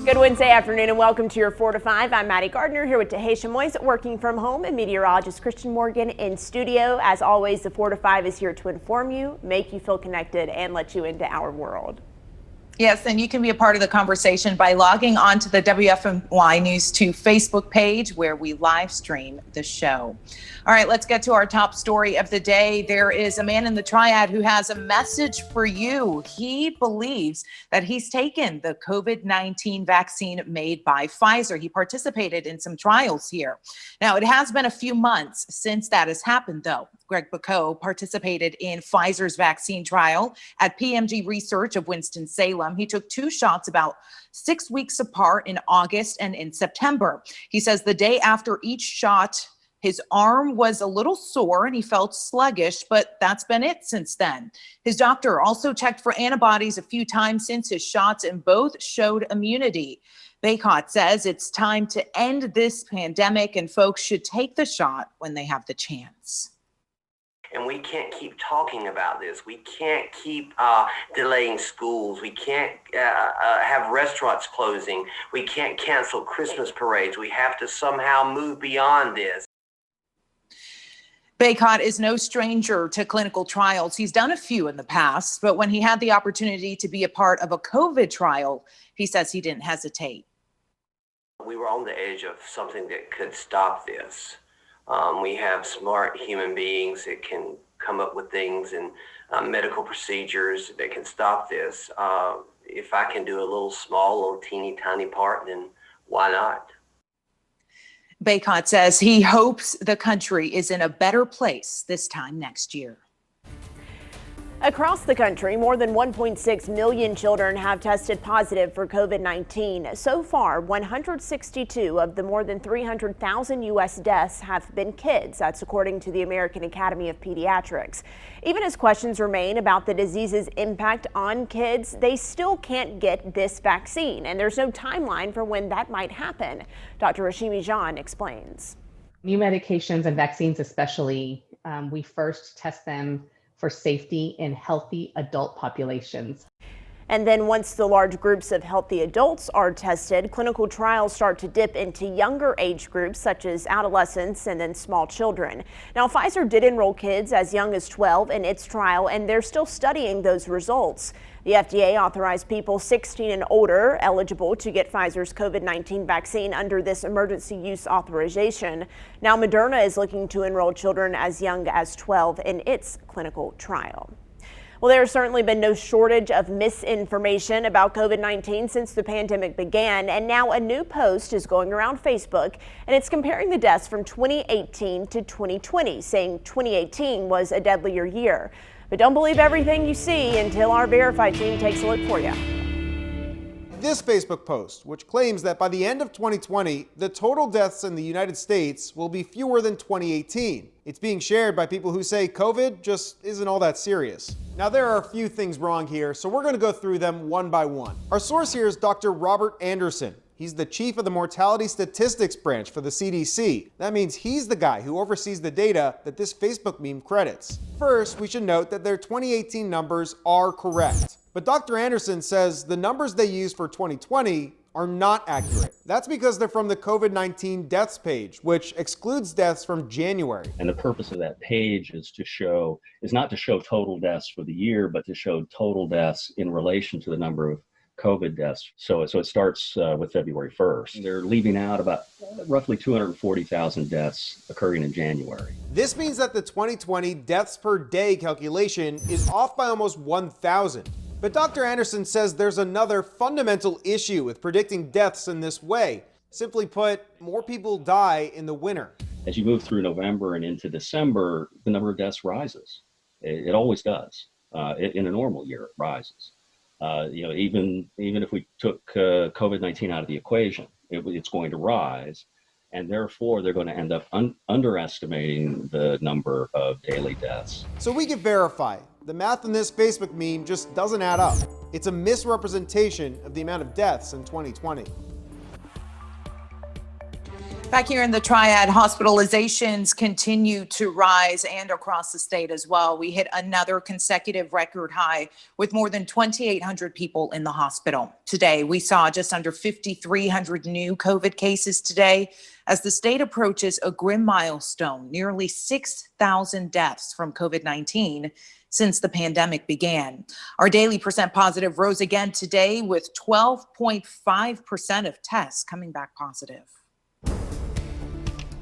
Good Wednesday afternoon and welcome to your 4 to 5. I'm Maddie Gardner here with Tahisha Moyes working from home and meteorologist Christian Morgan in studio. As always, the 4 to 5 is here to inform you, make you feel connected, and let you into our world. Yes, and you can be a part of the conversation by logging on to the WFMY News 2 Facebook page where we live stream the show. All right, let's get to our top story of the day. There is a man in the Triad who has a message for you. He believes that he's taken the COVID-19 vaccine made by Pfizer. He participated in some trials here. Now, it has been a few months since that has happened, though. Greg Bacot participated in Pfizer's vaccine trial at PMG Research of Winston-Salem. He took 2 shots about 6 weeks apart in August and in September. He says the day after each shot, his arm was a little sore and he felt sluggish, but that's been it since then. His doctor also checked for antibodies a few times since his shots and both showed immunity. Bacot says it's time to end this pandemic and folks should take the shot when they have the chance. And we can't keep talking about this. We can't keep delaying schools. We can't have restaurants closing. We can't cancel Christmas parades. We have to somehow move beyond this. Bacot is no stranger to clinical trials. He's done a few in the past, but when he had the opportunity to be a part of a COVID trial, he says he didn't hesitate. We were on the edge of something that could stop this. We have smart human beings that can come up with things and medical procedures that can stop this. If I can do a little teeny tiny part, then why not? Bacot says he hopes the country is in a better place this time next year. Across the country, more than 1.6 million children have tested positive for COVID-19. So far, 162 of the more than 300,000 U.S. deaths have been kids. That's according to the American Academy of Pediatrics. Even as questions remain about the disease's impact on kids, they still can't get this vaccine, and there's no timeline for when that might happen. Dr. Rashimi John explains. New medications and vaccines especially, we first test them for safety in healthy adult populations. And then once the large groups of healthy adults are tested, clinical trials start to dip into younger age groups such as adolescents and then small children. Now, Pfizer did enroll kids as young as 12 in its trial, and they're still studying those results. The FDA authorized people 16 and older eligible to get Pfizer's COVID-19 vaccine under this emergency use authorization. Now, Moderna is looking to enroll children as young as 12 in its clinical trial. Well, there has certainly been no shortage of misinformation about COVID-19 since the pandemic began, and now a new post is going around Facebook, and it's comparing the deaths from 2018 to 2020, saying 2018 was a deadlier year. But don't believe everything you see until our Verify team takes a look for you. This Facebook post, which claims that by the end of 2020, the total deaths in the United States will be fewer than 2018. It's being shared by people who say COVID just isn't all that serious. Now, there are a few things wrong here, so we're going to go through them one by one. Our source here is Dr. Robert Anderson. He's the chief of the mortality statistics branch for the CDC. That means he's the guy who oversees the data that this Facebook meme credits. First, we should note that their 2018 numbers are correct. But Dr. Anderson says the numbers they use for 2020 are not accurate. That's because they're from the COVID-19 deaths page, which excludes deaths from January. And the purpose of that page is not to show total deaths for the year, but to show total deaths in relation to the number of COVID deaths. So it starts with February 1st. They're leaving out about roughly 240,000 deaths occurring in January. This means that the 2020 deaths per day calculation is off by almost 1,000. But Dr. Anderson says there's another fundamental issue with predicting deaths in this way. Simply put, more people die in the winter. As you move through November and into December, the number of deaths rises. It always does. In a normal year, it rises. Even if we took COVID-19 out of the equation, it's going to rise. And therefore, they're going to end up underestimating the number of daily deaths. So we can verify. The math in this Facebook meme just doesn't add up. It's a misrepresentation of the amount of deaths in 2020. Back here in the Triad, hospitalizations continue to rise and across the state as well. We hit another consecutive record high with more than 2,800 people in the hospital. Today, we saw just under 5,300 new COVID cases today as the state approaches a grim milestone, nearly 6,000 deaths from COVID-19 since the pandemic began. Our daily percent positive rose again today with 12.5% of tests coming back positive.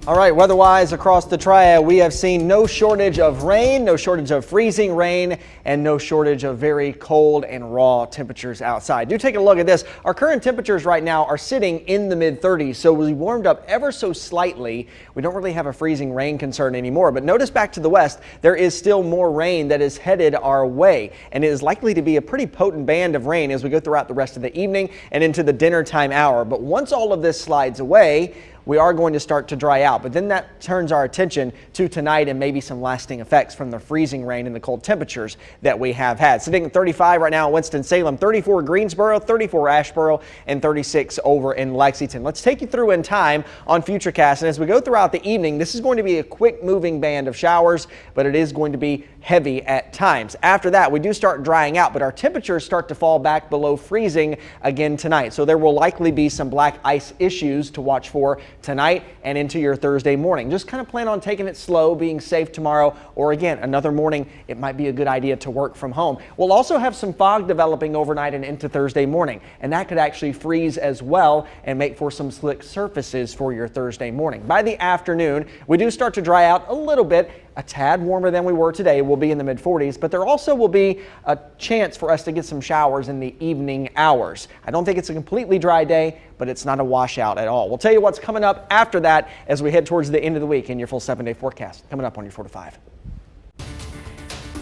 All right, weather-wise across the Triad, we have seen no shortage of rain, no shortage of freezing rain, and no shortage of very cold and raw temperatures outside. Do take a look at this. Our current temperatures right now are sitting in the mid-30s, so we warmed up ever so slightly. We don't really have a freezing rain concern anymore, but notice back to the west, there is still more rain that is headed our way, and it is likely to be a pretty potent band of rain as we go throughout the rest of the evening and into the dinner time hour. But once all of this slides away, we are going to start to dry out, but then that turns our attention to tonight and maybe some lasting effects from the freezing rain and the cold temperatures that we have had. Sitting at 35 right now in Winston-Salem, 34 Greensboro, 34 Asheboro, and 36 over in Lexington. Let's take you through in time on Futurecast, and as we go throughout the evening, this is going to be a quick moving band of showers, but it is going to be heavy at times. After that, we do start drying out, but our temperatures start to fall back below freezing again tonight. So there will likely be some black ice issues to watch for tonight and into your Thursday morning. Just kind of plan on taking it slow, being safe tomorrow, or again, another morning, it might be a good idea to work from home. We'll also have some fog developing overnight and into Thursday morning, and that could actually freeze as well and make for some slick surfaces for your Thursday morning. By the afternoon, we do start to dry out a little bit. A tad warmer than we were today. We'll be in the mid-40s, but there also will be a chance for us to get some showers in the evening hours. I don't think it's a completely dry day, but it's not a washout at all. We'll tell you what's coming up after that as we head towards the end of the week in your full 7-day forecast. Coming up on your 4 to 5.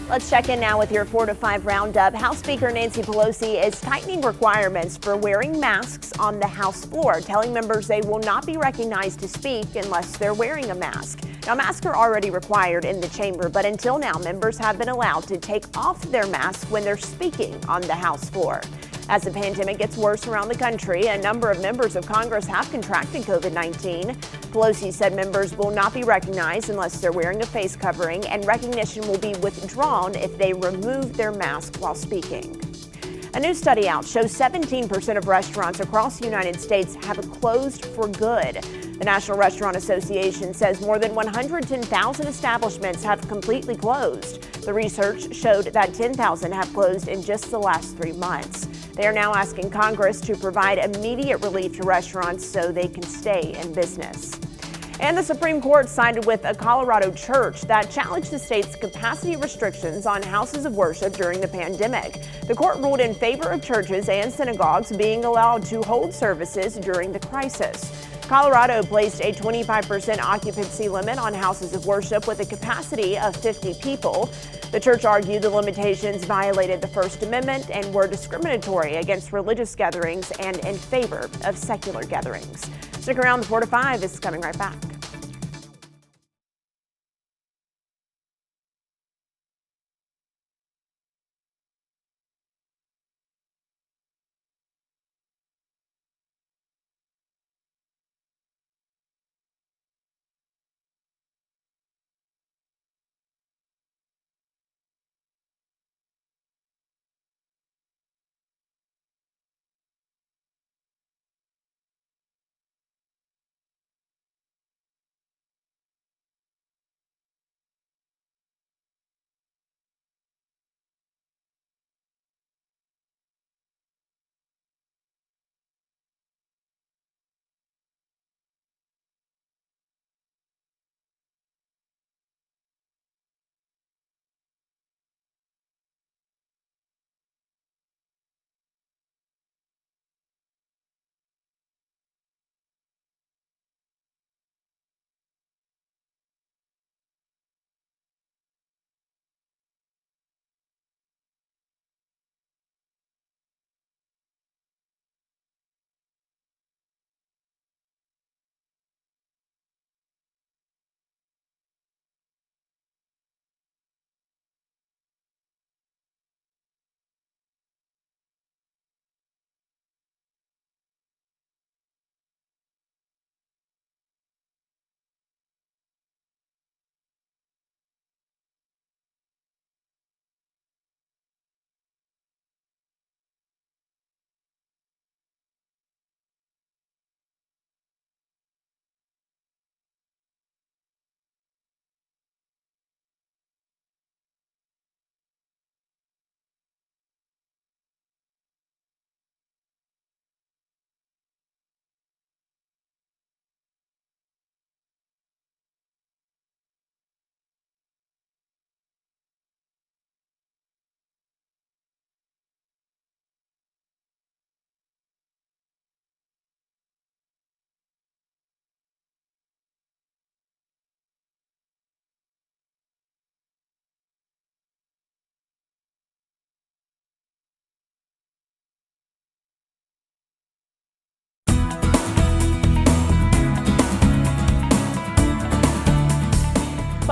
Let's check in now with your 4 to 5 roundup. House Speaker Nancy Pelosi is tightening requirements for wearing masks on the House floor, telling members they will not be recognized to speak unless they're wearing a mask. Now, masks are already required in the chamber, but until now, members have been allowed to take off their masks when they're speaking on the House floor. As the pandemic gets worse around the country, a number of members of Congress have contracted COVID-19. Pelosi said members will not be recognized unless they're wearing a face covering, and recognition will be withdrawn if they remove their mask while speaking. A new study out shows 17% of restaurants across the United States have closed for good. The National Restaurant Association says more than 110,000 establishments have completely closed. The research showed that 10,000 have closed in just the last 3 months. They are now asking Congress to provide immediate relief to restaurants so they can stay in business. And the Supreme Court sided with a Colorado church that challenged the state's capacity restrictions on houses of worship during the pandemic. The court ruled in favor of churches and synagogues being allowed to hold services during the crisis. Colorado placed a 25% occupancy limit on houses of worship with a capacity of 50 people. The church argued the limitations violated the First Amendment and were discriminatory against religious gatherings and in favor of secular gatherings. Stick around, the 4 to 5 is coming right back.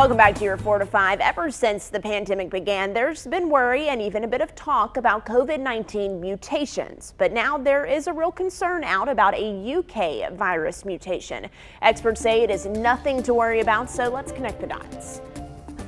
Welcome back to your 4 to 5. Ever since the pandemic began, there's been worry and even a bit of talk about COVID-19 mutations. But now there is a real concern out about a UK virus mutation. Experts say it is nothing to worry about, so let's connect the dots.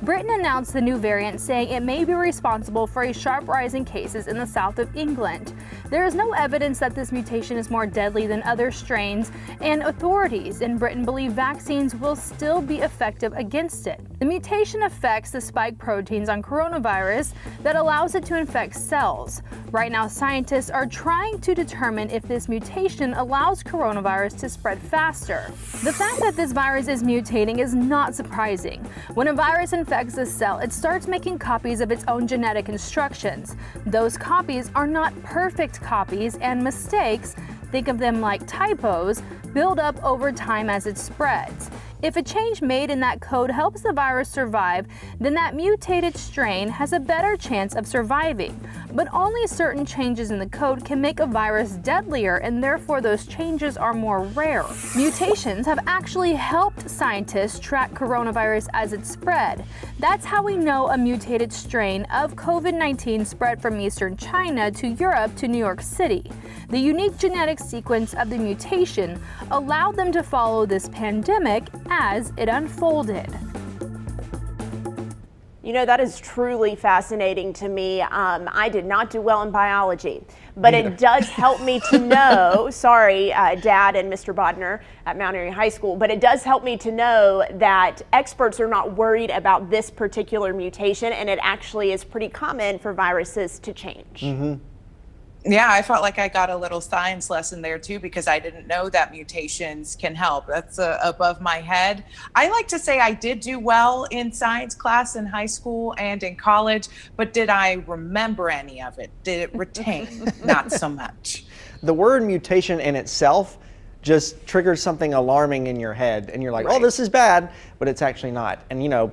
Britain announced the new variant, saying it may be responsible for a sharp rise in cases in the south of England. There is no evidence that this mutation is more deadly than other strains, and authorities in Britain believe vaccines will still be effective against it. The mutation affects the spike proteins on coronavirus that allows it to infect cells. Right now, scientists are trying to determine if this mutation allows coronavirus to spread faster. The fact that this virus is mutating is not surprising. When a virus infects a cell, it starts making copies of its own genetic instructions. Those copies are not perfect copies, and mistakes, think of them like typos, build up over time as it spreads. If a change made in that code helps the virus survive, then that mutated strain has a better chance of surviving. But only certain changes in the code can make a virus deadlier, and therefore those changes are more rare. Mutations have actually helped scientists track coronavirus as it spread. That's how we know a mutated strain of COVID-19 spread from eastern China to Europe to New York City. The unique genetic sequence of the mutation allowed them to follow this pandemic as it unfolded. You know, that is truly fascinating to me. I did not do well in biology, but it does help me to know, sorry, Dad and Mr. Bodner at Mount Airy High School, but it does help me to know that experts are not worried about this particular mutation, and it actually is pretty common for viruses to change. Yeah, I felt like I got a little science lesson there too, because I didn't know that mutations can help. That's above my head. I like to say I did do well in science class in high school and in college, but did I remember any of it? Did it retain? Not so much. The word mutation in itself just triggers something alarming in your head, and you're like, oh, this is bad, but it's actually not. And you know,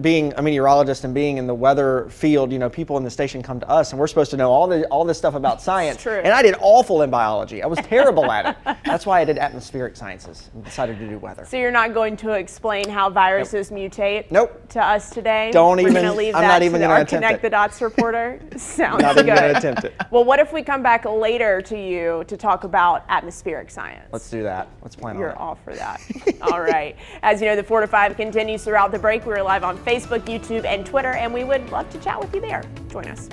being a meteorologist and being in the weather field, you know, people in the station come to us and we're supposed to know all this stuff about science. True. And I did awful in biology. I was terrible at it. That's why I did atmospheric sciences and decided to do weather. So you're not going to explain how viruses mutate to us today? Don't We're even, gonna leave I'm that not even to going to our attempt Connect the it. Dots reporter? Sounds Not good. even going to attempt it. Well, what if we come back later to you to talk about atmospheric science? Let's do that. Let's plan on You're it. all for that. All right. As you know, the 4 to 5 continues throughout the break. We're live on Facebook, YouTube, and Twitter, and we would love to chat with you there. Join us.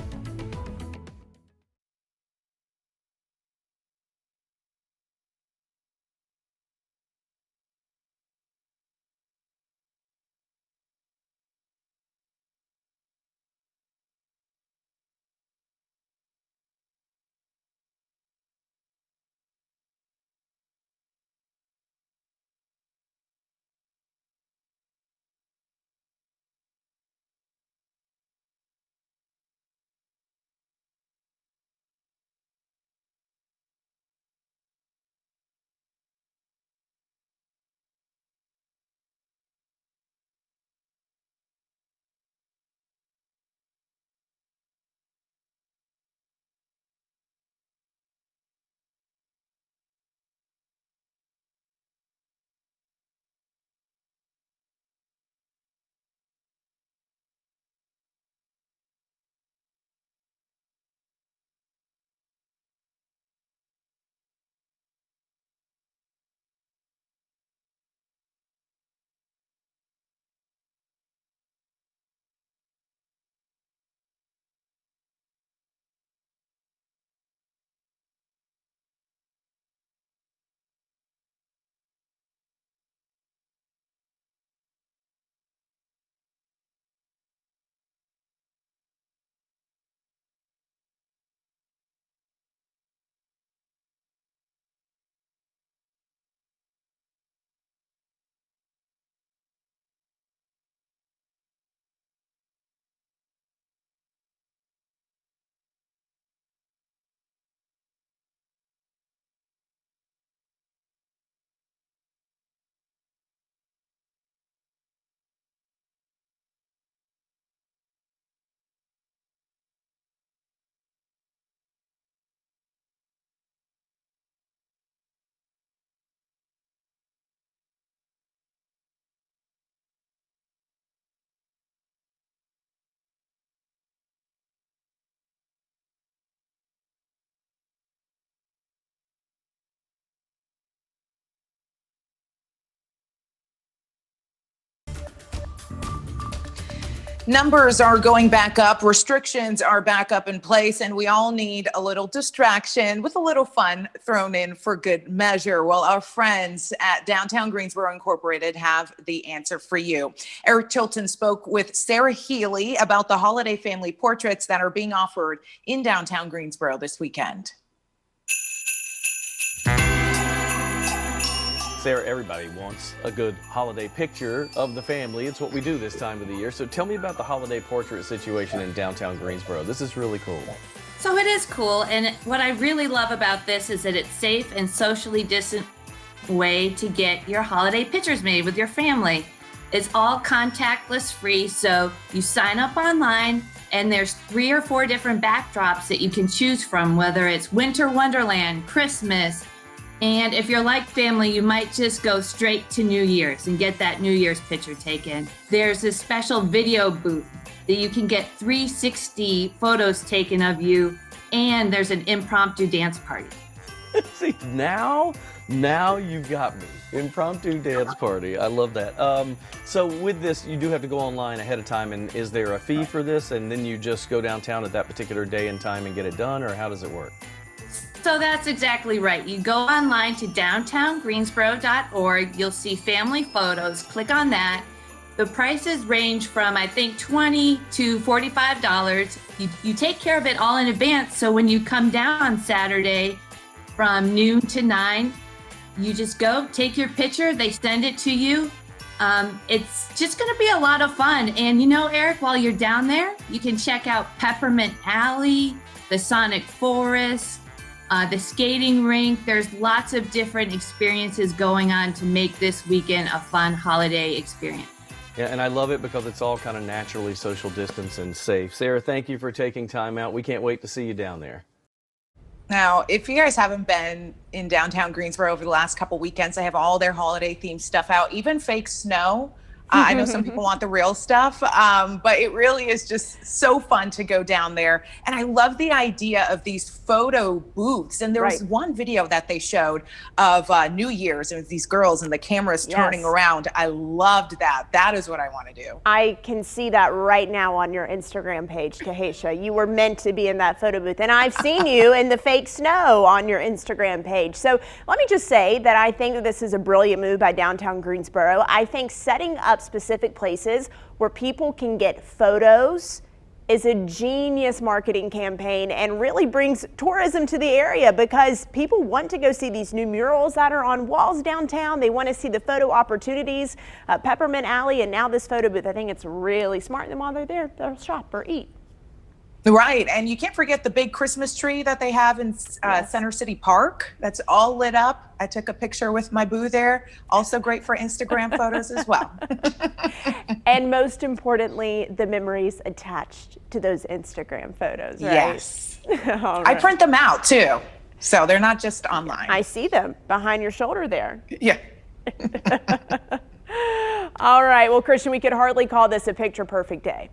Numbers are going back up, restrictions are back up in place, and we all need a little distraction with a little fun thrown in for good measure. Well, our friends at Downtown Greensboro Incorporated have the answer for you. Eric Chilton spoke with Sarah Healy about the holiday family portraits that are being offered in downtown Greensboro this weekend. Sarah, everybody wants a good holiday picture of the family. It's what we do this time of the year. So tell me about the holiday portrait situation in downtown Greensboro. This is really cool. So it is cool. And what I really love about this is that it's safe and socially distant way to get your holiday pictures made with your family. It's all contactless free. So you sign up online and there's 3 or 4 different backdrops that you can choose from, whether it's Winter Wonderland, Christmas. And if you're like family, you might just go straight to New Year's and get that New Year's picture taken. There's a special video booth that you can get 360 photos taken of you, and there's an impromptu dance party. See, now you've got me. Impromptu dance party. I love that. So with this, you do have to go online ahead of time, and is there a fee for this? And then you just go downtown at that particular day and time and get it done, or how does it work? So that's exactly right. You go online to downtowngreensboro.org. You'll see family photos. Click on that. The prices range from, I think, $20 to $45. You take care of it all in advance. So when you come down on Saturday from noon to 9, you just go take your picture. They send it to you. It's just going to be a lot of fun. And you know, Eric, while you're down there, you can check out Peppermint Alley, the Sonic Forest, the skating rink. There's lots of different experiences going on to make this weekend a fun holiday experience. Yeah, and I love it because it's all kind of naturally social distance and safe. Sarah, thank you for taking time out. We can't wait to see you down there. Now, if you guys haven't been in downtown Greensboro over the last couple weekends, they have all their holiday themed stuff out, even fake snow. I know some people want the real stuff, but it really is just so fun to go down there. And I love the idea of these photo booths. And there was one video that they showed of New Year's, and it was these girls and the cameras turning around. I loved that. That is what I want to do. I can see that right now on your Instagram page, Kahisha. You were meant to be in that photo booth. And I've seen you in the fake snow on your Instagram page. So let me just say that I think that this is a brilliant move by Downtown Greensboro. I think setting up specific places where people can get photos is a genius marketing campaign and really brings tourism to the area, because people want to go see these new murals that are on walls downtown. They want to see the photo opportunities, Peppermint Alley, and now this photo booth. I think it's really smart. And then while they're there, they'll shop or eat. Right. And you can't forget the big Christmas tree that they have in Center City Park. That's all lit up. I took a picture with my boo there. Also great for Instagram photos as well. And most importantly, the memories attached to those Instagram photos, right? Yes. Right. I print them out too. So they're not just online. I see them behind your shoulder there. Yeah. All right. Well, Christian, we could hardly call this a picture perfect day.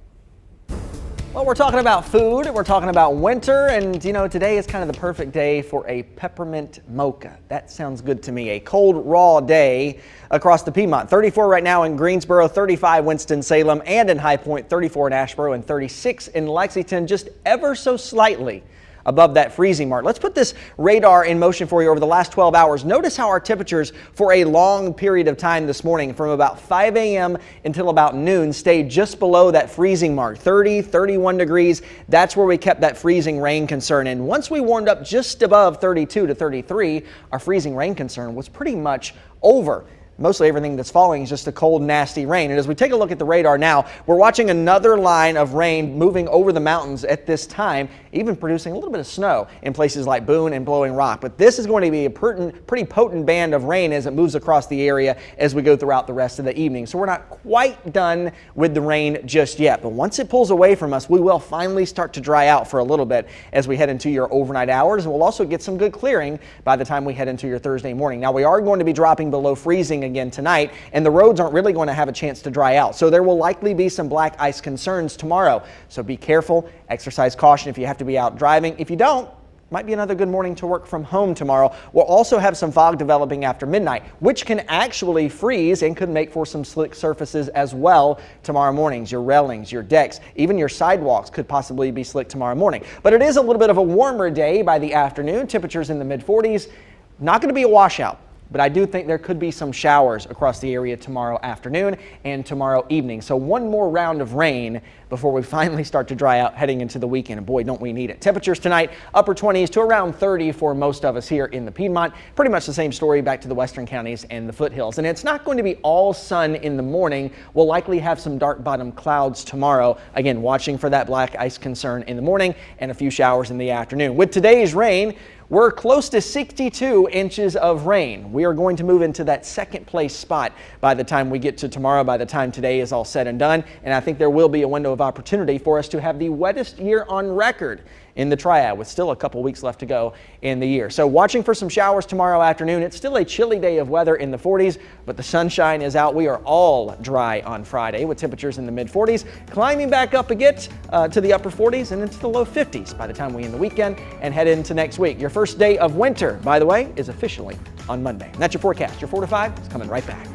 Well, we're talking about food, we're talking about winter, and you know, today is kind of the perfect day for a peppermint mocha. That sounds good to me. A cold, raw day across the Piedmont. 34 right now in Greensboro, 35 Winston-Salem, and in High Point, 34 in Asheboro, and 36 in Lexington, just ever so slightly above that freezing mark. Let's put this radar in motion for you over the last 12 hours. Notice how our temperatures for a long period of time this morning, from about 5 a.m. until about noon, stayed just below that freezing mark, 30, 31 degrees. That's where we kept that freezing rain concern. And once we warmed up just above 32 to 33, our freezing rain concern was pretty much over. Mostly everything that's falling is just a cold, nasty rain. And as we take a look at the radar now, we're watching another line of rain moving over the mountains at this time, even producing a little bit of snow in places like Boone and Blowing Rock. But this is going to be a pretty potent band of rain as it moves across the area as we go throughout the rest of the evening. So we're not quite done with the rain just yet. But once it pulls away from us, we will finally start to dry out for a little bit as we head into your overnight hours. And we'll also get some good clearing by the time we head into your Thursday morning. Now, we are going to be dropping below freezing again tonight, and the roads aren't really going to have a chance to dry out. So there will likely be some black ice concerns tomorrow. So be careful, exercise caution if you have to be out driving. If you don't, might be another good morning to work from home tomorrow. We'll also have some fog developing after midnight, which can actually freeze and could make for some slick surfaces as well tomorrow mornings. Your railings, your decks, even your sidewalks could possibly be slick tomorrow morning. But it is a little bit of a warmer day by the afternoon. Temperatures in the mid-40s. Not going to be a washout, but I do think there could be some showers across the area tomorrow afternoon and tomorrow evening. So one more round of rain before we finally start to dry out heading into the weekend. And boy, don't we need it. Temperatures tonight, upper 20s to around 30 for most of us here in the Piedmont. Pretty much the same story back to the western counties and the foothills. And it's not going to be all sun in the morning. We'll likely have some dark bottom clouds tomorrow. Again, watching for that black ice concern in the morning and a few showers in the afternoon. With today's rain, we're close to 62 inches of rain. We are going to move into that second place spot by the time we get to tomorrow, by the time today is all said and done. And I think there will be a window of opportunity for us to have the wettest year on record in the Triad, with still a couple weeks left to go in the year. So watching for some showers tomorrow afternoon. It's still a chilly day of weather in the 40s, but the sunshine is out. We are all dry on Friday with temperatures in the mid-40s, climbing back up again to the upper 40s and into the low 50s by the time we end the weekend and head into next week. Your first day of winter, by the way, is officially on Monday. And that's your forecast. Your 4 to 5 is coming right back.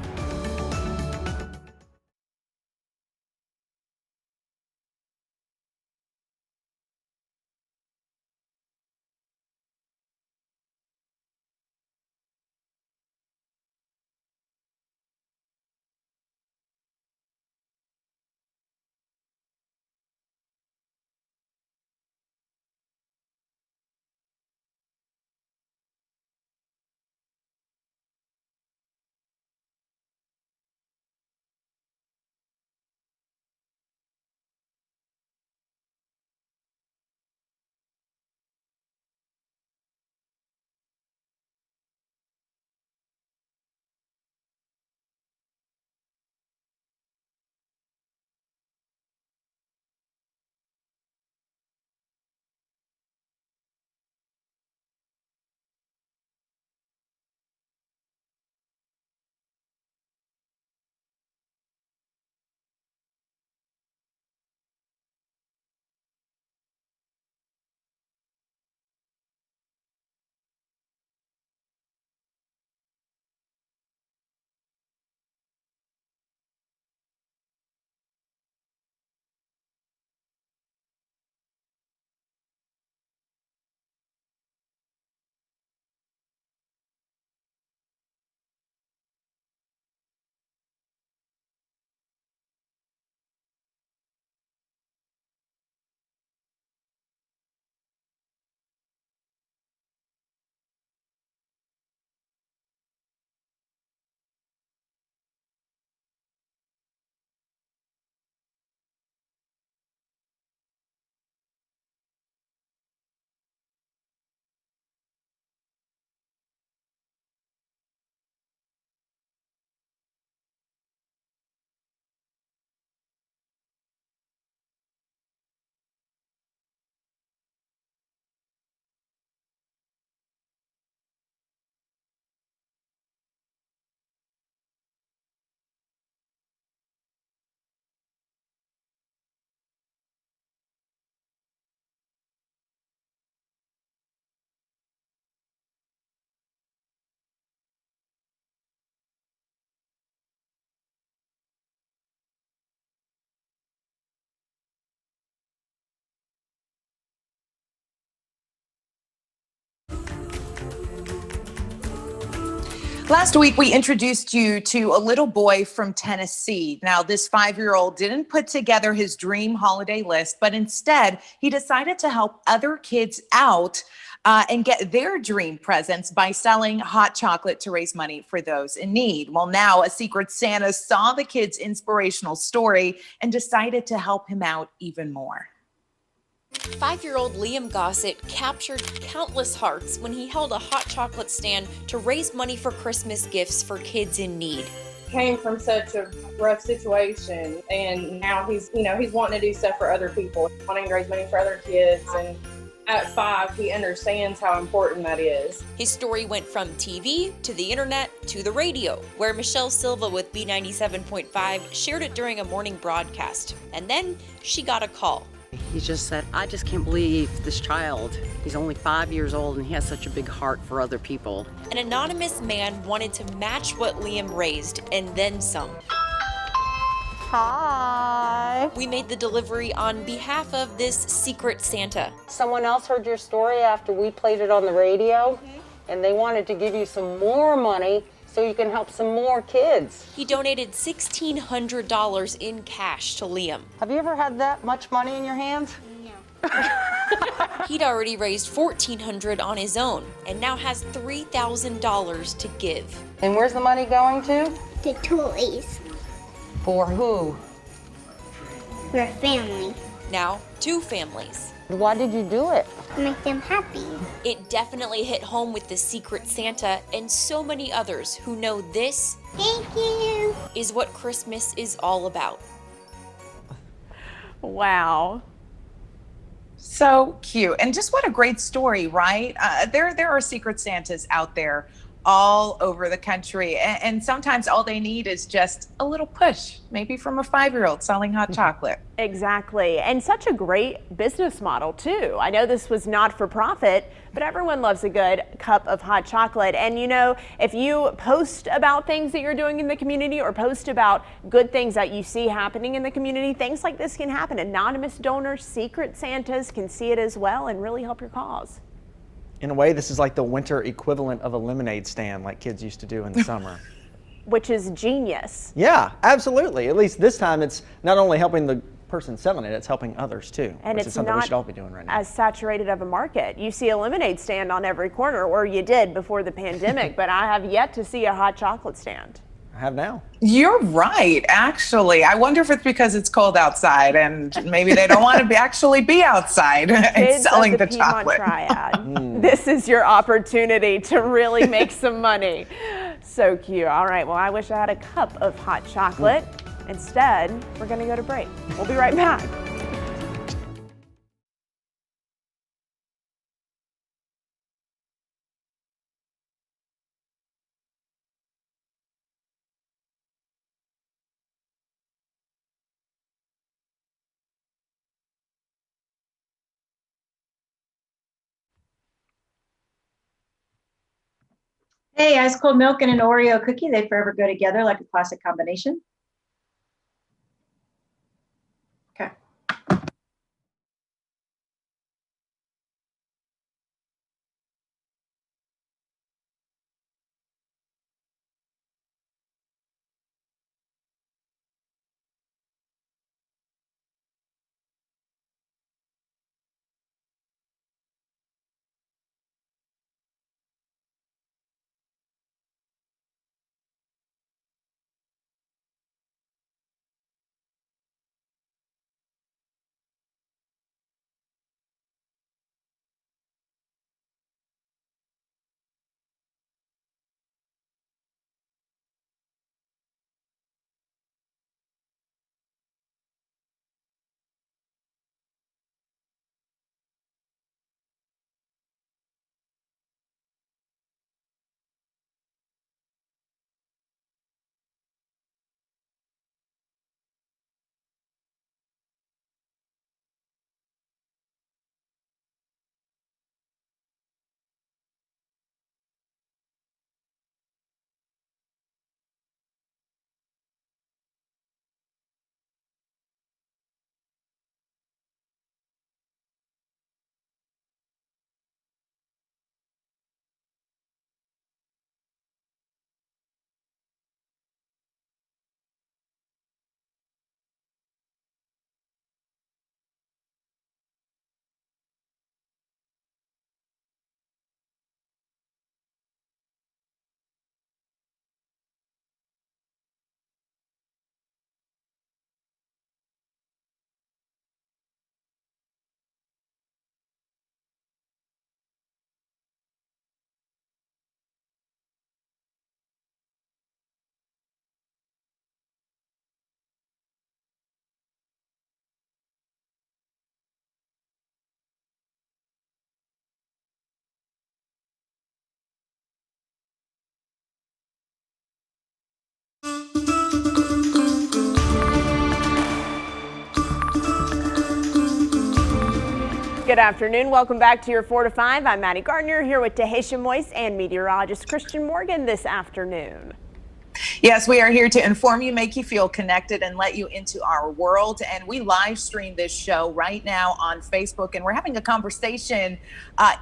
Last week, we introduced you to a little boy from Tennessee. Now, this 5-year-old didn't put together his dream holiday list, but instead, he decided to help other kids out and get their dream presents by selling hot chocolate to raise money for those in need. Well, now a Secret Santa saw the kid's inspirational story and decided to help him out even more. 5-year-old Liam Gossett captured countless hearts when he held a hot chocolate stand to raise money for Christmas gifts for kids in need. Came from such a rough situation, and now he's wanting to do stuff for other people, wanting to raise money for other kids, and at 5, he understands how important that is. His story went from TV to the internet to the radio, where Michelle Silva with B97.5 shared it during a morning broadcast. And then she got a call. He just said, I just can't believe this child, he's only 5 years old and he has such a big heart for other people. An anonymous man wanted to match what Liam raised and then some. Hi. We made the delivery on behalf of this secret Santa. Someone else heard your story after we played it on the radio, and they wanted to give you some more money so you can help some more kids. He donated $1,600 in cash to Liam. Have you ever had that much money in your hands? He'd already raised $1,400 on his own and now has $3,000 to give. And where's the money going to? The toys. For who? For a family. Now, 2 families. Why did you do it? To make them happy. It definitely hit home with the secret Santa and so many others who know this Thank you. is what Christmas is all about. Wow. So cute. And just what a great story, right? There are secret Santas out there all over the country. And sometimes all they need is just a little push, maybe from a 5-year-old selling hot chocolate. Exactly. And such a great business model, too. I know this was not for profit, but everyone loves a good cup of hot chocolate. And, you know, if you post about things that you're doing in the community or post about good things that you see happening in the community, things like this can happen. Anonymous donors, secret Santas can see it as well and really help your cause. In a way, this is like the winter equivalent of a lemonade stand like kids used to do in the summer. Which is genius. Yeah, absolutely. At least this time it's not only helping the person selling it, it's helping others too. And which it's is something we not should all be doing right now. as saturated of a market. You see a lemonade stand on every corner, or you did before the pandemic, but I have yet to see a hot chocolate stand. I have now. You're right, actually. I wonder if it's because it's cold outside and maybe they don't want to actually be outside and Kids selling of the Piedmont chocolate. Triad. This is your opportunity to really make some money. So cute. All right, well, I wish I had a cup of hot chocolate. Instead, we're going to go to break. We'll be right back. Hey, ice cold milk and an Oreo cookie, they forever go together like a classic combination. Good afternoon. Welcome back to your 4 to 5. I'm Maddie Gardner here with Tahesha Moise and meteorologist Christian Morgan this afternoon. Yes, we are here to inform you, make you feel connected, and let you into our world. And we live stream this show right now on Facebook, and we're having a conversation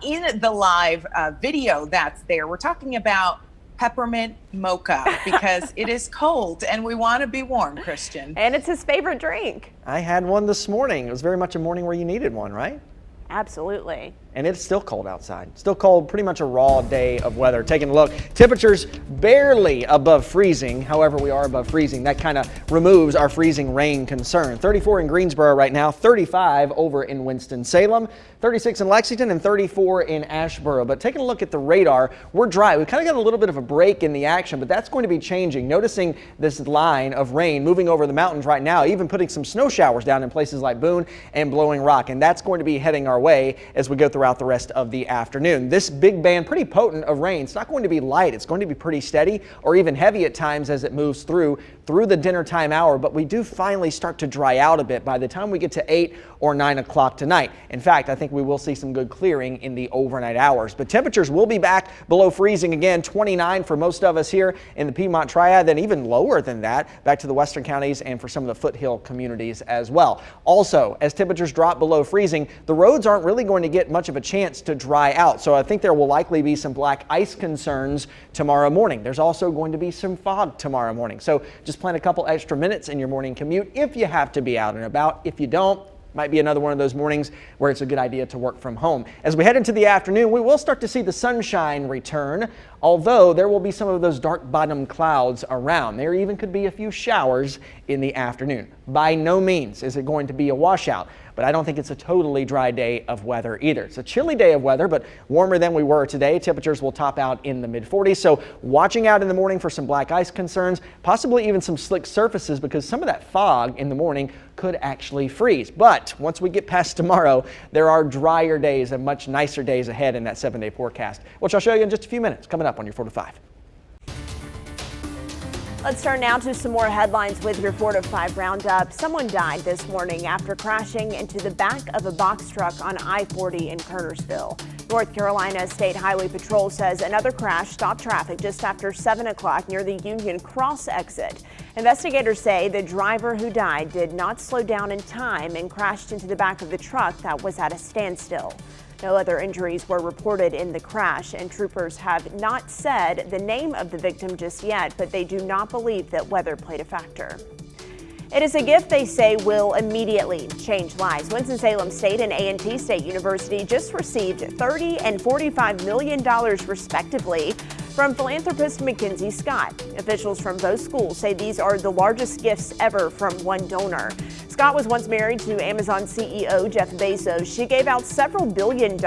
in the live video that's there. We're talking about peppermint mocha because it is cold and we want to be warm, Christian. And it's his favorite drink. I had one this morning. It was very much a morning where you needed one, right? Absolutely. And it's still cold outside. Still cold, pretty much a raw day of weather. Taking a look, temperatures barely above freezing. However, we are above freezing. That kind of removes our freezing rain concern. 34 in Greensboro right now, 35 over in Winston-Salem, 36 in Lexington, and 34 in Asheboro. But taking a look at the radar, we're dry. We kind of got a little bit of a break in the action, but that's going to be changing. Noticing this line of rain moving over the mountains right now, even putting some snow showers down in places like Boone and Blowing Rock. And that's going to be heading our way as we go throughout the rest of the afternoon. This big band, pretty potent of rain, it's not going to be light. It's going to be pretty steady or even heavy at times as it moves through the dinner time hour, but we do finally start to dry out a bit by the time we get to 8 or 9 o'clock tonight. In fact, I think we will see some good clearing in the overnight hours, but temperatures will be back below freezing again, 29 for most of us here in the Piedmont Triad, then even lower than that back to the western counties and for some of the foothill communities as well. Also, as temperatures drop below freezing, the roads aren't really going to get much of a chance to dry out, so I think there will likely be some black ice concerns tomorrow morning. There's also going to be some fog tomorrow morning, so just plan a couple extra minutes in your morning commute if you have to be out and about. If you don't, might be another one of those mornings where it's a good idea to work from home. As we head into the afternoon, we will start to see the sunshine return, although there will be some of those dark bottom clouds around. There even could be a few showers in the afternoon. By no means is it going to be a washout, but I don't think it's a totally dry day of weather either. It's a chilly day of weather, but warmer than we were today. Temperatures will top out in the mid-40s, so watching out in the morning for some black ice concerns, possibly even some slick surfaces because some of that fog in the morning could actually freeze. But once we get past tomorrow, there are drier days and much nicer days ahead in that 7-day forecast, which I'll show you in just a few minutes coming up on your 4 to 5. Let's turn now to some more headlines with your 4 to 5 roundup. Someone died this morning after crashing into the back of a box truck on I-40 in Kernersville. North Carolina State Highway Patrol says another crash stopped traffic just after 7 o'clock near the Union Cross exit. Investigators say the driver who died did not slow down in time and crashed into the back of the truck that was at a standstill. No other injuries were reported in the crash, and troopers have not said the name of the victim just yet, but they do not believe that weather played a factor. It is a gift they say will immediately change lives. Winston-Salem State and A&T State University just received $30 and $45 million respectively from philanthropist Mackenzie Scott. Officials from both schools say these are the largest gifts ever from one donor. Scott was once married to Amazon CEO Jeff Bezos. She gave out several $1 billion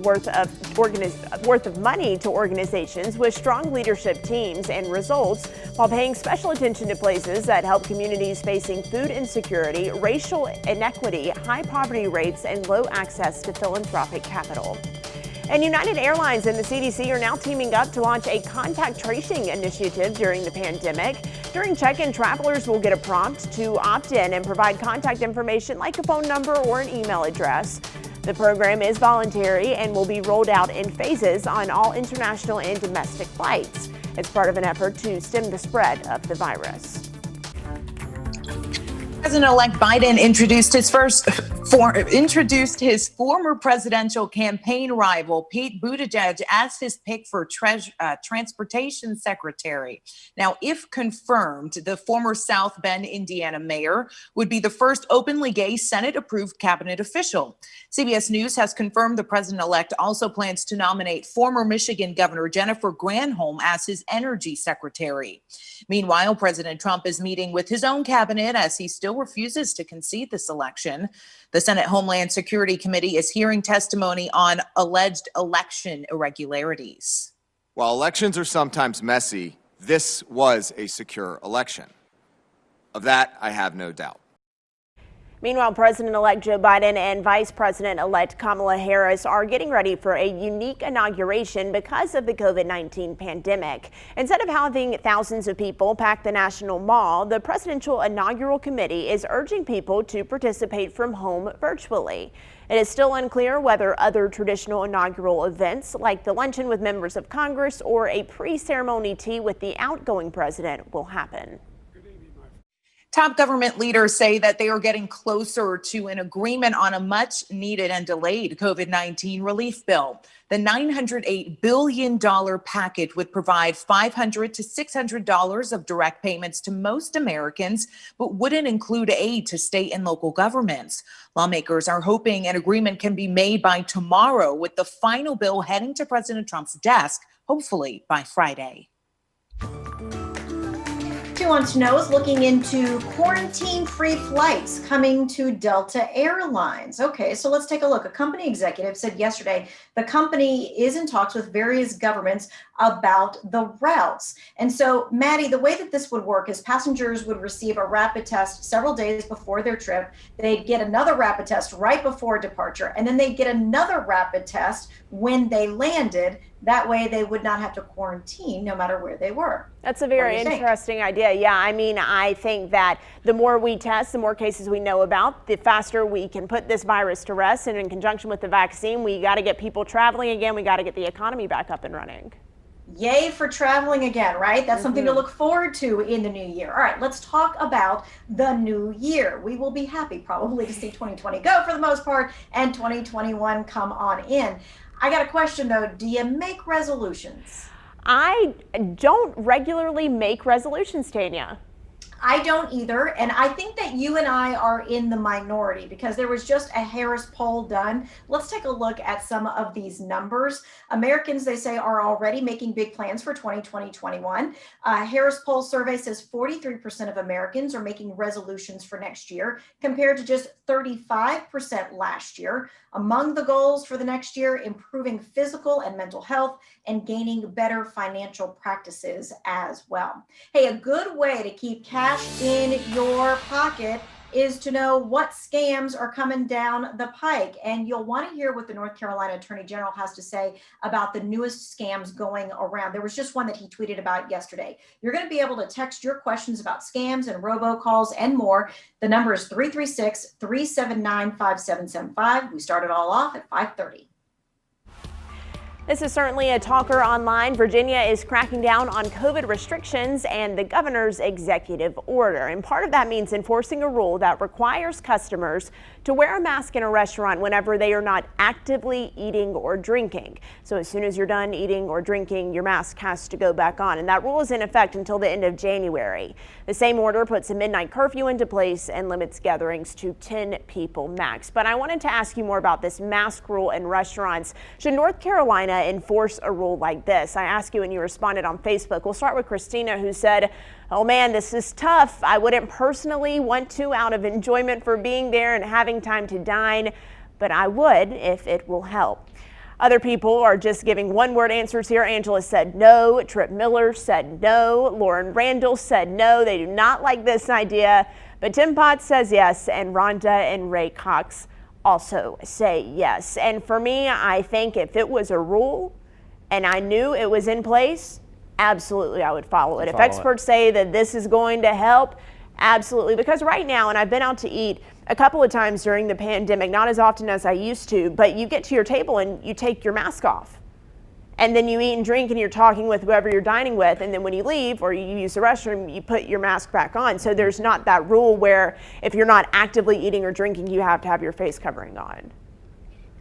worth of money to organizations with strong leadership teams and results, while paying special attention to places that help communities facing food insecurity, racial inequity, high poverty rates, and low access to philanthropic capital. And United Airlines and the CDC are now teaming up to launch a contact tracing initiative during the pandemic. During check-in, travelers will get a prompt to opt in and provide contact information like a phone number or an email address. The program is voluntary and will be rolled out in phases on all international and domestic flights. It's part of an effort to stem the spread of the virus. President-elect Biden introduced his former presidential campaign rival, Pete Buttigieg, as his pick for transportation secretary. Now, if confirmed, the former South Bend, Indiana mayor would be the first openly gay Senate-approved cabinet official. CBS News has confirmed the president-elect also plans to nominate former Michigan Governor Jennifer Granholm as his energy secretary. Meanwhile, President Trump is meeting with his own cabinet as he still refuses to concede this election. The Senate Homeland Security Committee is hearing testimony on alleged election irregularities. While elections are sometimes messy, this was a secure election. Of that, I have no doubt. Meanwhile, President-elect Joe Biden and Vice President-elect Kamala Harris are getting ready for a unique inauguration because of the COVID-19 pandemic. Instead of having thousands of people pack the National Mall, the Presidential Inaugural Committee is urging people to participate from home virtually. It is still unclear whether other traditional inaugural events like the luncheon with members of Congress or a pre-ceremony tea with the outgoing president will happen. Top government leaders say that they are getting closer to an agreement on a much needed and delayed COVID-19 relief bill. The $908 billion package would provide $500 to $600 of direct payments to most Americans, but wouldn't include aid to state and local governments. Lawmakers are hoping an agreement can be made by tomorrow, with the final bill heading to President Trump's desk, hopefully by Friday. On to know is looking into quarantine-free flights coming to Delta Airlines. Okay, so let's take a look. A company executive said yesterday the company is in talks with various governments about the routes. And so, Maddie, the way that this would work is passengers would receive a rapid test several days before their trip. They'd get another rapid test right before departure, and then they'd get another rapid test when they landed. That way they would not have to quarantine no matter where they were. That's a very interesting idea. Yeah, I mean, I think that the more we test, the more cases we know about, the faster we can put this virus to rest. And in conjunction with the vaccine, we got to get people traveling again. We got to get the economy back up and running. Yay for traveling again, right? That's something to look forward to in the new year. All right, let's talk about the new year. We will be happy probably to see 2020 go for the most part and 2021 come on in. I got a question though. Do you make resolutions? I don't regularly make resolutions, Tanya. I don't either. And I think that you and I are in the minority because there was just a Harris poll done. Let's take a look at some of these numbers. Americans, they say, are already making big plans for 2020-21. Harris poll survey says 43% of Americans are making resolutions for next year compared to just 35% last year. Among the goals for the next year, improving physical and mental health and gaining better financial practices as well. Hey, a good way to keep cash in your pocket is to know what scams are coming down the pike. And you'll want to hear what the North Carolina Attorney General has to say about the newest scams going around. There was just one that he tweeted about yesterday. You're going to be able to text your questions about scams and robocalls and more. The number is 336-379-5775. We start it all off at 5:30. This is certainly a talker online. Virginia is cracking down on COVID restrictions and the governor's executive order. And part of that means enforcing a rule that requires customers to wear a mask in a restaurant whenever they are not actively eating or drinking. So as soon as you're done eating or drinking, your mask has to go back on. And that rule is in effect until the end of January. The same order puts a midnight curfew into place and limits gatherings to 10 people max. But I wanted to ask you more about this mask rule in restaurants. Should North Carolina enforce a rule like this? I asked you and you responded on Facebook. We'll start with Christina, who said, oh man, this is tough. I wouldn't personally want to out of enjoyment for being there and having time to dine, but I would if it will help. Other people are just giving one-word answers here. Angela said no. Trip Miller said no. Lauren Randall said no. They do not like this idea. But Tim Potts says yes. And Rhonda and Ray Cox also say yes. And for me, I think if it was a rule and I knew it was in place, absolutely I would follow it. If experts say that this is going to help, absolutely. Because right now, and I've been out to eat a couple of times during the pandemic, not as often as I used to, but you get to your table and you take your mask off. And then you eat and drink and you're talking with whoever you're dining with. And then when you leave or you use the restroom, you put your mask back on. So there's not that rule where if you're not actively eating or drinking, you have to have your face covering on.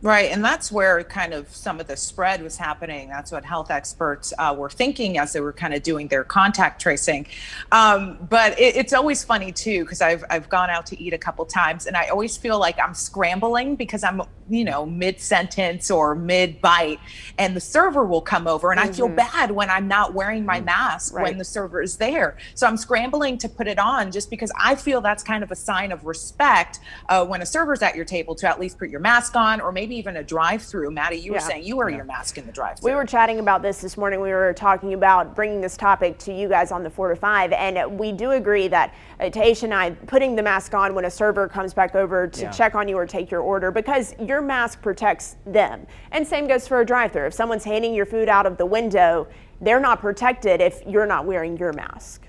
Right. And that's where kind of some of the spread was happening. That's what health experts were thinking as they were kind of doing their contact tracing. But it's always funny, too, because I've gone out to eat a couple times and I always feel like I'm scrambling because I'm mid-sentence or mid-bite, and the server will come over, and I feel bad when I'm not wearing my mask when the server is there. So I'm scrambling to put it on just because I feel that's kind of a sign of respect when a server's at your table to at least put your mask on, or maybe even a drive-through. Maddie, you were saying you wear your mask in the drive-through. We were chatting about this morning. We were talking about bringing this topic to you guys on the 4 to 5, and we do agree that Taisha and I, putting the mask on when a server comes back over to check on you or take your order, because your mask protects them. And same goes for a drive-thru. If someone's handing your food out of the window, they're not protected if you're not wearing your mask.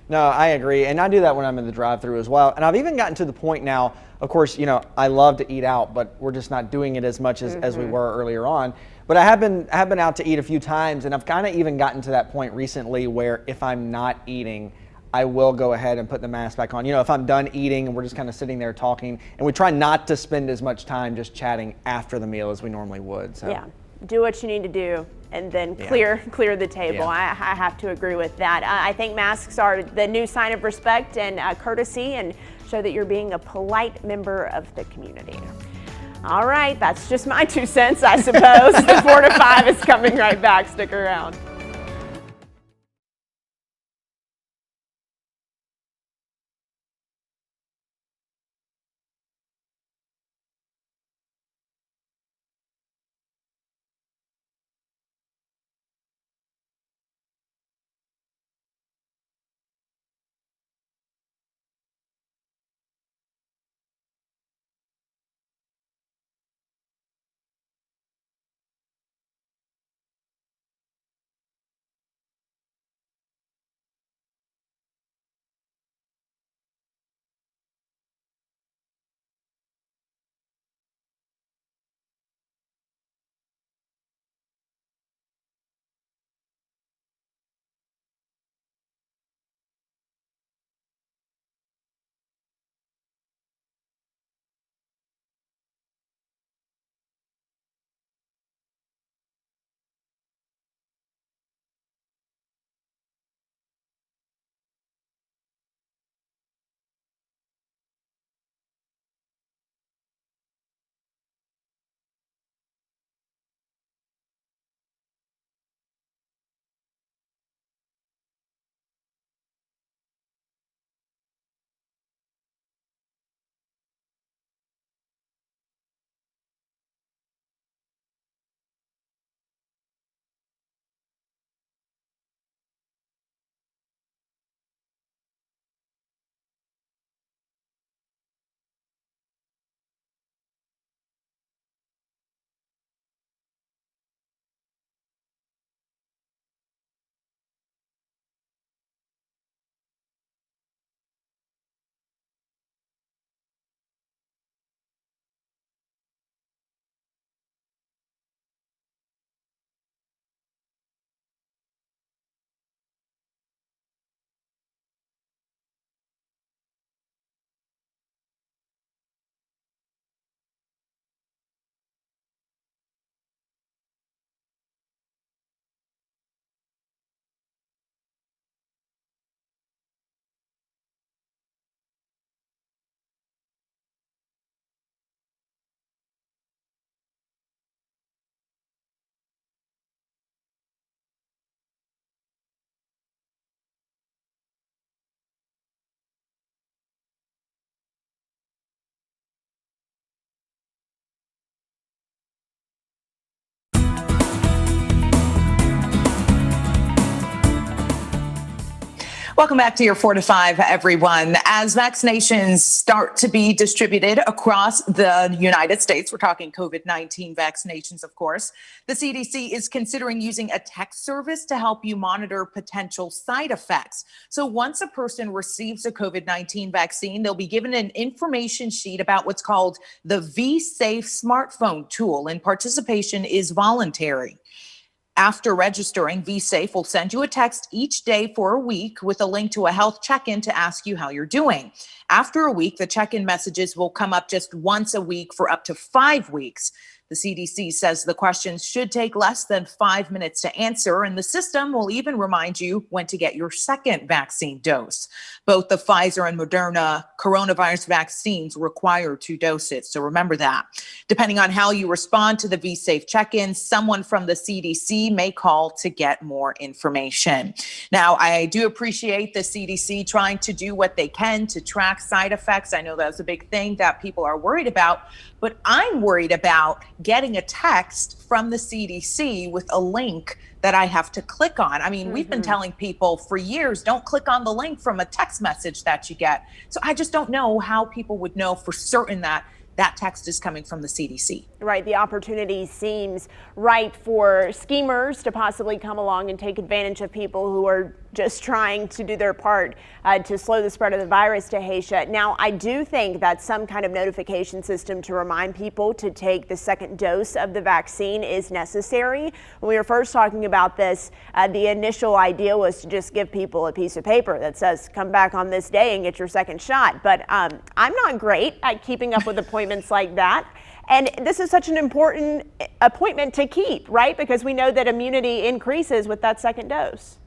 No, I agree. And I do that when I'm in the drive-thru as well. And I've even gotten to the point now, of course, I love to eat out, but we're just not doing it as much as we were earlier on. But I have been out to eat a few times, and I've kind of even gotten to that point recently where if I'm not eating, I will go ahead and put the mask back on. If I'm done eating and we're just kind of sitting there talking, and we try not to spend as much time just chatting after the meal as we normally would. So. Yeah, do what you need to do and then clear the table. Yeah. I have to agree with that. I think masks are the new sign of respect and courtesy, and show that you're being a polite member of the community. All right, that's just my 2 cents, I suppose. The 4 to 5 is coming right back. Stick around. Welcome back to your 4 to 5, everyone. As vaccinations start to be distributed across the United States, we're talking COVID-19 vaccinations, of course, the CDC is considering using a text service to help you monitor potential side effects. So once a person receives a COVID-19 vaccine, they'll be given an information sheet about what's called the vSafe smartphone tool, and participation is voluntary. After registering, vSafe will send you a text each day for a week with a link to a health check-in to ask you how you're doing. After a week, the check-in messages will come up just once a week for up to 5 weeks. The CDC says the questions should take less than 5 minutes to answer, and the system will even remind you when to get your second vaccine dose. Both the Pfizer and Moderna coronavirus vaccines require 2 doses, so remember that. Depending on how you respond to the V-Safe check-in, someone from the CDC may call to get more information. Now, I do appreciate the CDC trying to do what they can to track side effects. I know that's a big thing that people are worried about, but I'm worried about getting a text from the CDC with a link that I have to click on. I mean, we've been telling people for years, don't click on the link from a text message that you get. So I just don't know how people would know for certain that that text is coming from the CDC. Right. The opportunity seems right for schemers to possibly come along and take advantage of people who are just trying to do their part to slow the spread of the virus, Tahisha. Now, I do think that some kind of notification system to remind people to take the second dose of the vaccine is necessary. When we were first talking about this, the initial idea was to just give people a piece of paper that says, come back on this day and get your second shot. But I'm not great at keeping up with appointments like that. And this is such an important appointment to keep, right? Because we know that immunity increases with that second dose.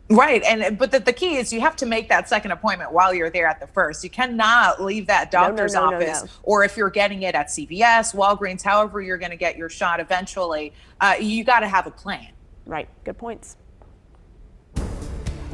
Right. But the key is you have to make that second appointment while you're there at the first. You cannot leave that doctor's office, or if you're getting it at CVS, Walgreens, however you're going to get your shot eventually, you got to have a plan. Right. Good points. All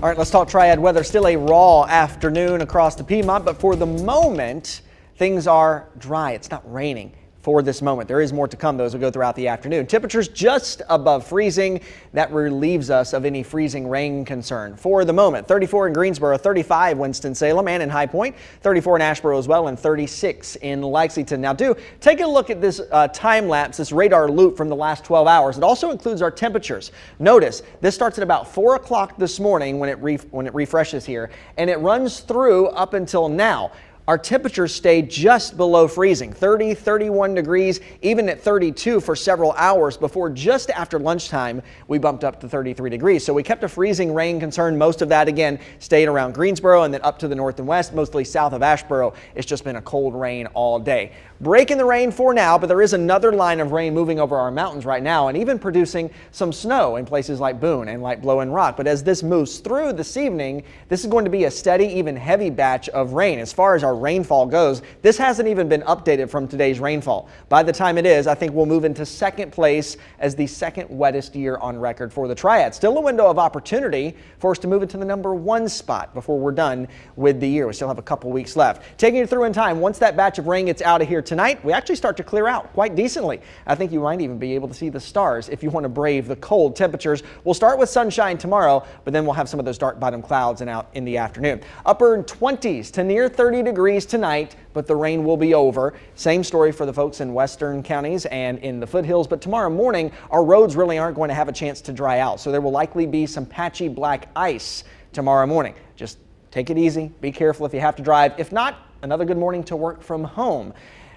right, let's talk Triad weather. Still a raw afternoon across the Piedmont, but for the moment, things are dry. It's not raining for this moment. There is more to come, though, as we go throughout the afternoon. Temperatures just above freezing. That relieves us of any freezing rain concern for the moment. 34 in Greensboro, 35 Winston-Salem and in High Point, 34 in Asheboro as well, and 36 in Lexington. Now, do take a look at this time lapse, this radar loop from the last 12 hours. It also includes our temperatures. Notice this starts at about 4 o'clock this morning when it refreshes here, and it runs through up until now. Our temperatures stayed just below freezing, 30, 31 degrees, even at 32 for several hours before just after lunchtime, we bumped up to 33 degrees. So we kept a freezing rain concern. Most of that, again, stayed around Greensboro and then up to the north and west, mostly south of Asheboro. It's just been a cold rain all day. Breaking the rain for now, but there is another line of rain moving over our mountains right now and even producing some snow in places like Boone and like Blowing Rock. But as this moves through this evening, this is going to be a steady, even heavy batch of rain. As far as our rainfall goes, this hasn't even been updated from today's rainfall. By the time it is, I think we'll move into second place as the second wettest year on record for the Triad. Still a window of opportunity for us to move into the #1 spot before we're done with the year. We still have a couple weeks left. Taking you through in time, once that batch of rain gets out of here tonight, we actually start to clear out quite decently. I think you might even be able to see the stars if you want to brave the cold temperatures. We'll start with sunshine tomorrow, but then we'll have some of those dark bottom clouds and out in the afternoon. Upper 20s to near 30 degrees tonight, but the rain will be over. Same story for the folks in western counties and in the foothills, but tomorrow morning our roads really aren't going to have a chance to dry out, so there will likely be some patchy black ice tomorrow morning. Just take it easy, be careful if you have to drive. If not, another good morning to work from home.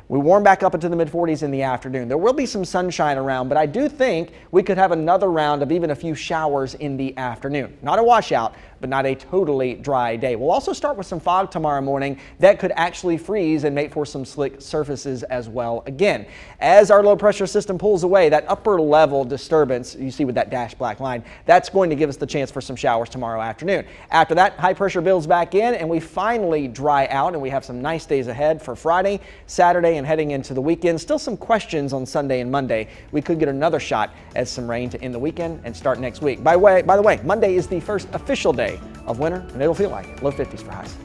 We warm back up into the mid-40s in the afternoon. There will be some sunshine around, but I do think we could have another round of even a few showers in the afternoon. Not a washout, but not a totally dry day. We'll also start with some fog tomorrow morning that could actually freeze and make for some slick surfaces as well again. As our low pressure system pulls away, that upper level disturbance you see with that dashed black line, that's going to give us the chance for some showers tomorrow afternoon. After that, high pressure builds back in and we finally dry out, and we have some nice days ahead for Friday, Saturday, and heading into the weekend. Still some questions on Sunday and Monday. We could get another shot at some rain to end the weekend and start next week. By the way, Monday is the first official day of winter, and it'll feel like it. Low 50s for highs.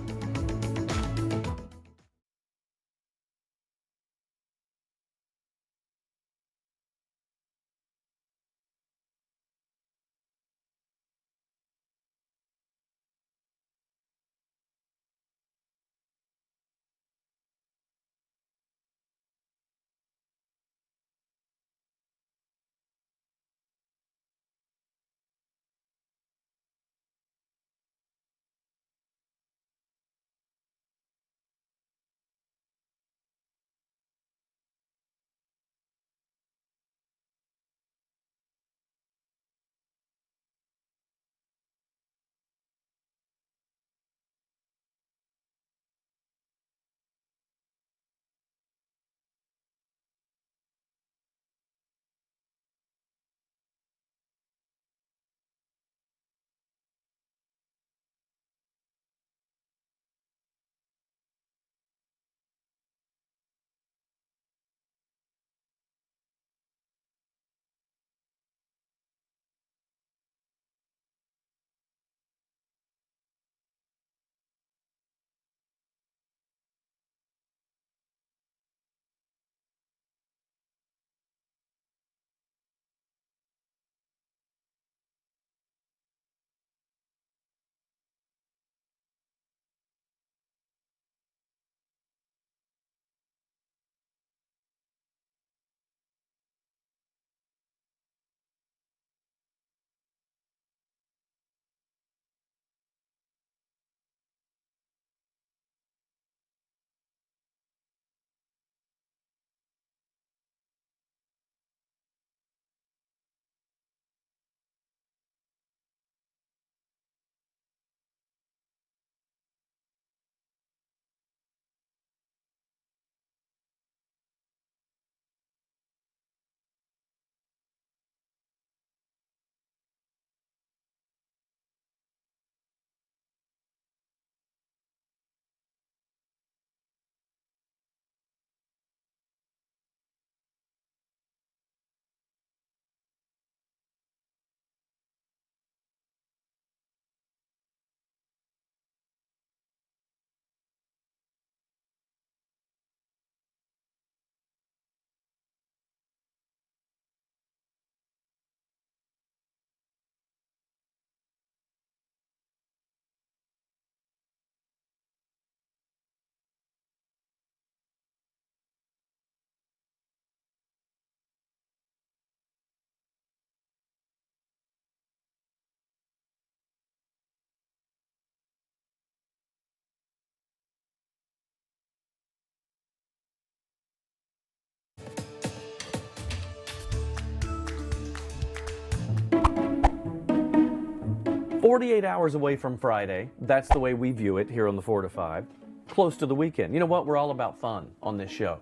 48 hours away from Friday. That's the way we view it here on the 4 to 5. Close to the weekend. You know what? We're all about fun on this show.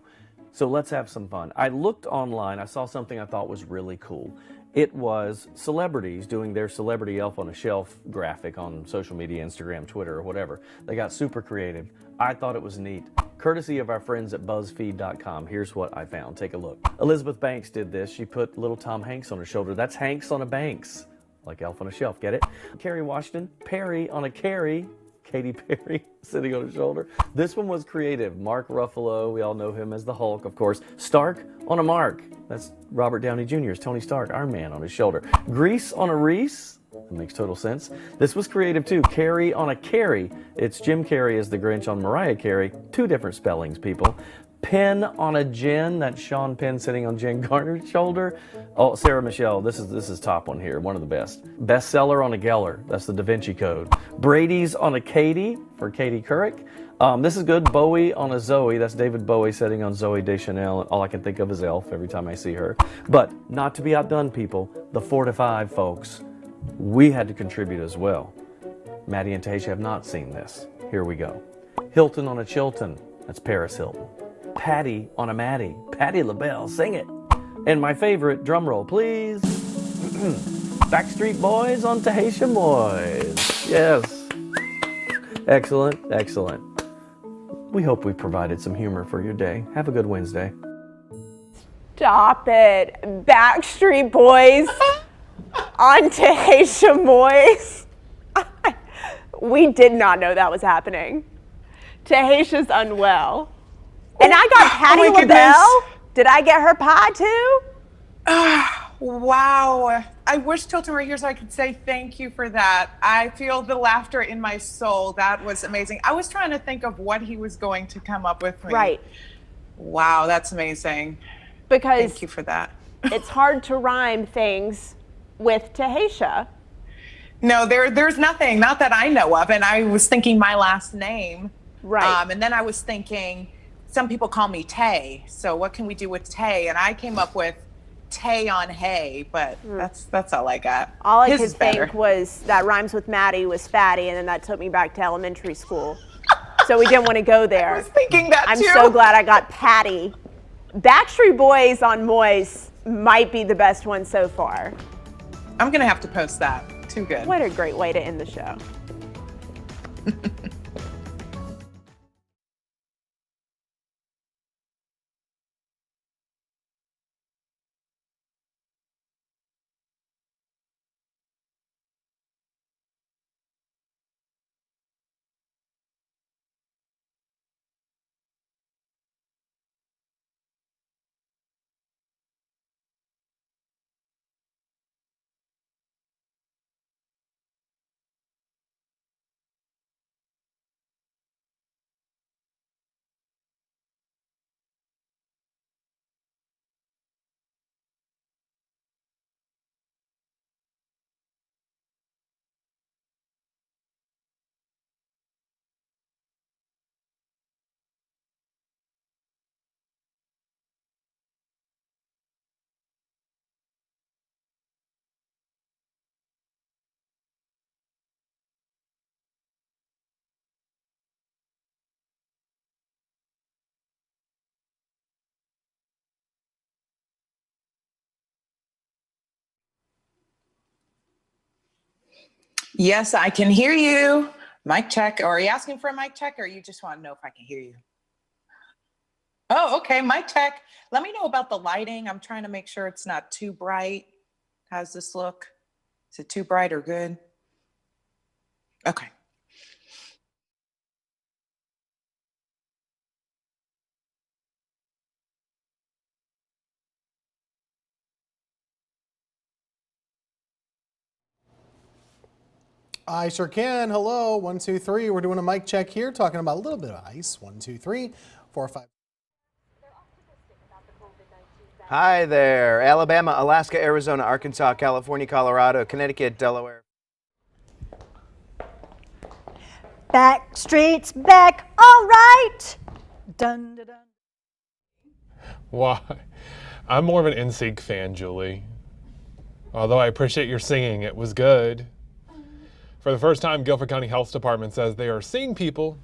So let's have some fun. I looked online. I saw something I thought was really cool. It was celebrities doing their celebrity elf on a shelf graphic on social media, Instagram, Twitter, or whatever. They got super creative. I thought it was neat. Courtesy of our friends at BuzzFeed.com. Here's what I found. Take a look. Elizabeth Banks did this. She put little Tom Hanks on her shoulder. That's Hanks on a Banks. Like elf on a shelf, get it? Kerry Washington, Perry on a Carrie. Katy Perry sitting on her shoulder. This one was creative. Mark Ruffalo, we all know him as the Hulk, of course. Stark on a Mark. That's Robert Downey Jr.'s Tony Stark, Iron Man, on his shoulder. Grease on a Reese. That makes total sense. This was creative too. Carrie on a Carrie. It's Jim Carrey as the Grinch on Mariah Carey. Two different spellings, people. Penn on a Jen. That's Sean Penn sitting on Jen Garner's shoulder. Oh, Sarah Michelle. This is top one here. One of the best. Bestseller on a Geller. That's the Da Vinci Code. Brady's on a Katie for Katie Couric. This is good. Bowie on a Zoe. That's David Bowie sitting on Zoe Deschanel. All I can think of is Elf every time I see her. But not to be outdone, people. The 4 to 5 folks. We had to contribute as well. Maddie and Taysha have not seen this. Here we go. Hilton on a Chilton. That's Paris Hilton. Patty on a Maddie. Patti LaBelle, sing it. And my favorite, drum roll, please. Backstreet Boys on Tahitian Boys. Yes. Excellent, excellent. We hope we provided some humor for your day. Have a good Wednesday. Stop it. Backstreet Boys on Tahitian Boys. We did not know that was happening. Tahitia's unwell. And I got Patti LaBelle. Did I get her pie too? Wow. I wish Tilton were here so I could say thank you for that. I feel the laughter in my soul. That was amazing. I was trying to think of what he was going to come up with. Right. Wow, that's amazing. Because thank you for that. It's hard to rhyme things with Tahisha. No, there's nothing, not that I know of. And I was thinking my last name. Right. And then I was thinking, some people call me Tay, so what can we do with Tay? And I came up with Tay on hay, but that's all I got. All I could think was that rhymes with Maddie was fatty, and then that took me back to elementary school. So we didn't want to go there. I was thinking that I'm too. so glad I got Patty. Backstreet Boys on Moist might be the best one so far. I'm gonna have to post that. Too good. What a great way to end the show. Yes, I can hear you. Mic check. Or are you asking for a mic check, or you just want to know if I can hear you? Oh, okay. Mic check. Let me know about the lighting. I'm trying to make sure it's not too bright. How's this look? Is it too bright or good? Okay. I sure can. Hello, 1, 2, 3. We're doing a mic check here, talking about a little bit of ice. 1, 2, 3, 4, 5. Hi there. Alabama, Alaska, Arizona, Arkansas, California, Colorado, Connecticut, Delaware. Backstreet's back. All right. Dun, dun, dun. Why? I'm more of an NSYNC fan, Julie. Although I appreciate your singing, it was good. For the first time, Guilford County Health Department says they are seeing people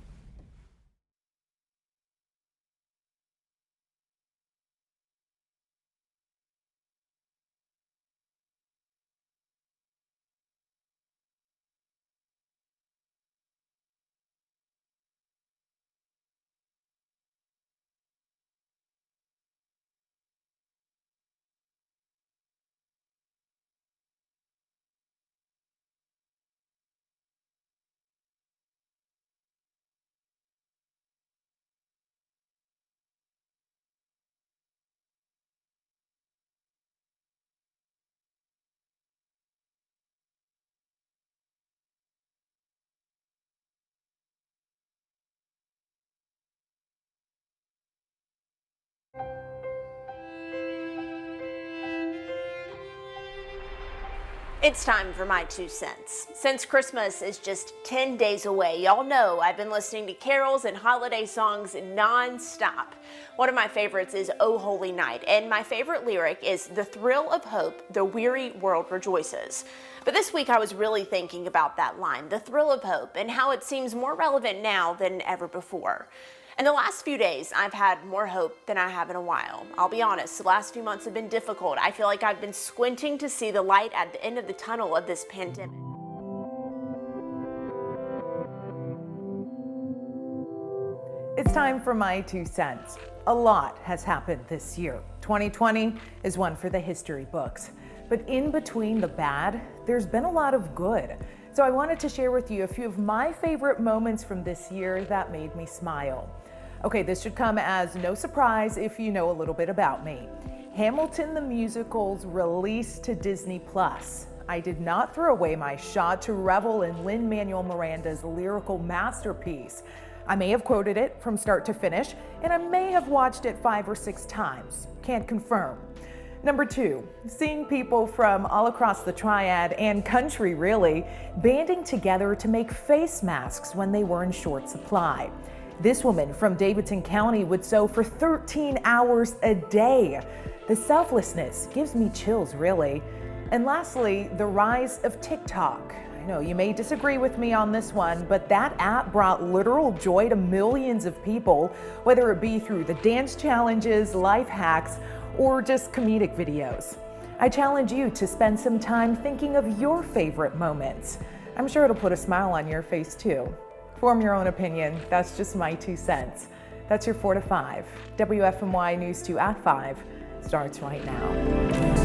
It's time for my 2 cents. Since Christmas is just 10 days away, y'all know I've been listening to carols and holiday songs non-stop. One of my favorites is "O Holy Night," and my favorite lyric is "The thrill of hope, the weary world rejoices." But this week I was really thinking about that line, the thrill of hope, and how it seems more relevant now than ever before. In the last few days, I've had more hope than I have in a while. I'll be honest, the last few months have been difficult. I feel like I've been squinting to see the light at the end of the tunnel of this pandemic. It's time for my 2 cents. A lot has happened this year. 2020 is one for the history books. But in between the bad, there's been a lot of good. So I wanted to share with you a few of my favorite moments from this year that made me smile. Okay, this should come as no surprise if you know a little bit about me. Hamilton the Musical's release to Disney+. I did not throw away my shot to revel in Lin-Manuel Miranda's lyrical masterpiece. I may have quoted it from start to finish, and I may have watched it 5 or 6 times. Can't confirm. Number 2, seeing people from all across the Triad and country really banding together to make face masks when they were in short supply. This woman from Davidson County would sew for 13 hours a day. The selflessness gives me chills, really. And lastly, the rise of TikTok. I know you may disagree with me on this one, but that app brought literal joy to millions of people, whether it be through the dance challenges, life hacks, or just comedic videos. I challenge you to spend some time thinking of your favorite moments. I'm sure it'll put a smile on your face too. Form your own opinion. That's just my 2 cents. That's your 4 to 5. WFMY News 2 at 5 starts right now.